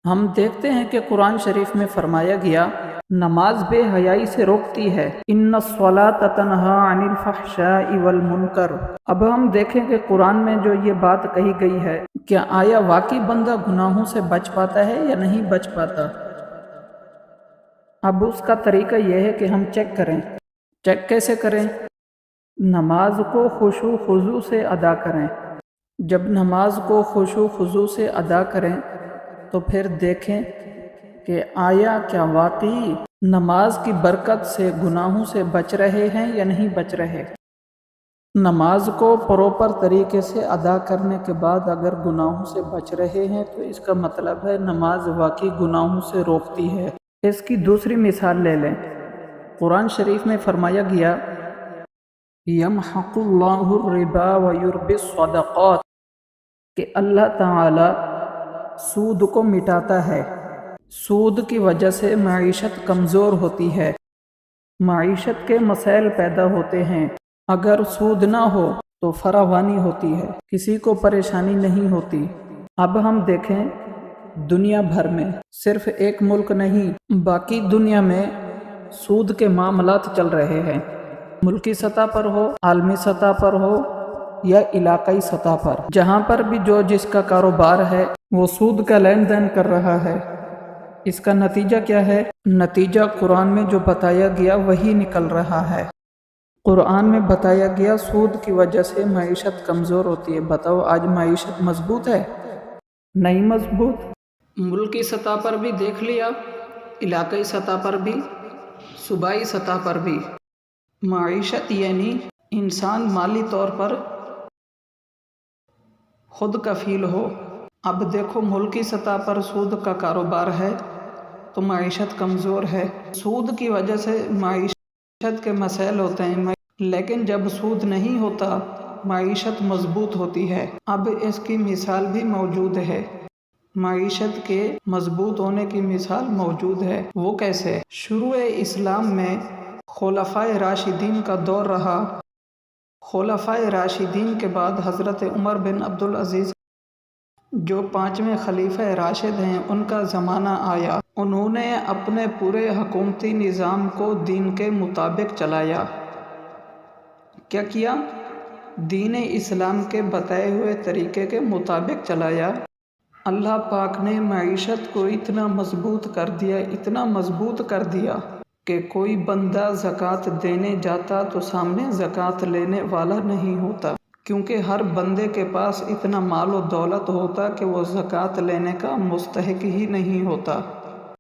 ہم دیکھتے ہیں کہ قرآن شریف میں فرمایا گیا نماز بے حیائی سے روکتی ہے، ان الصلاۃ تنہا عن الفحشاء والمنکر۔ اب ہم دیکھیں کہ قرآن میں جو یہ بات کہی گئی ہے، کیا آیا واقعی بندہ گناہوں سے بچ پاتا ہے یا نہیں بچ پاتا؟ اب اس کا طریقہ یہ ہے کہ ہم چیک کریں۔ چیک کیسے کریں؟ نماز کو خشوع خضوع سے ادا کریں۔ جب نماز کو خشوع خضوع سے ادا کریں تو پھر دیکھیں کہ آیا کیا واقعی نماز کی برکت سے گناہوں سے بچ رہے ہیں یا نہیں بچ رہے۔ نماز کو پراپر طریقے سے ادا کرنے کے بعد اگر گناہوں سے بچ رہے ہیں تو اس کا مطلب ہے نماز واقعی گناہوں سے روکتی ہے۔ اس کی دوسری مثال لے لیں۔ قرآن شریف میں فرمایا گیا یمحق اللہ الربا ویربی الصدقات، کہ اللہ تعالی سود کو مٹاتا ہے۔ سود کی وجہ سے معیشت کمزور ہوتی ہے، معیشت کے مسائل پیدا ہوتے ہیں۔ اگر سود نہ ہو تو فراوانی ہوتی ہے، کسی کو پریشانی نہیں ہوتی۔ اب ہم دیکھیں دنیا بھر میں، صرف ایک ملک نہیں، باقی دنیا میں سود کے معاملات چل رہے ہیں، ملکی سطح پر ہو، عالمی سطح پر ہو یا علاقائی سطح پر، جہاں پر بھی جو جس کا کاروبار ہے وہ سود کا لین دین کر رہا ہے۔ اس کا نتیجہ کیا ہے؟ نتیجہ قرآن میں جو بتایا گیا وہی نکل رہا ہے۔ قرآن میں بتایا گیا سود کی وجہ سے معیشت کمزور ہوتی ہے۔ بتاؤ آج معیشت مضبوط ہے؟ نہیں مضبوط۔ ملکی سطح پر بھی دیکھ لیا، علاقائی سطح پر بھی، صوبائی سطح پر بھی۔ معیشت یعنی انسان مالی طور پر خود کفیل ہو۔ اب دیکھو ملکی سطح پر سود کا کاروبار ہے تو معیشت کمزور ہے، سود کی وجہ سے معیشت کے مسائل ہوتے ہیں، لیکن جب سود نہیں ہوتا معیشت مضبوط ہوتی ہے۔ اب اس کی مثال بھی موجود ہے، معیشت کے مضبوط ہونے کی مثال موجود ہے۔ وہ کیسے؟ شروع اسلام میں خلفائے راشدین کا دور رہا۔ خلفائے راشدین کے بعد حضرت عمر بن عبدالعزیز جو 5ویں خلیفہ راشد ہیں، ان کا زمانہ آیا۔ انہوں نے اپنے پورے حکومتی نظام کو دین کے مطابق چلایا۔ کیا کیا؟ دین اسلام کے بتائے ہوئے طریقے کے مطابق چلایا۔ اللہ پاک نے معیشت کو اتنا مضبوط کر دیا، اتنا مضبوط کر دیا کہ کوئی بندہ زکوٰۃ دینے جاتا تو سامنے زکوٰۃ لینے والا نہیں ہوتا، کیونکہ ہر بندے کے پاس اتنا مال و دولت ہوتا کہ وہ زکوٰۃ لینے کا مستحق ہی نہیں ہوتا۔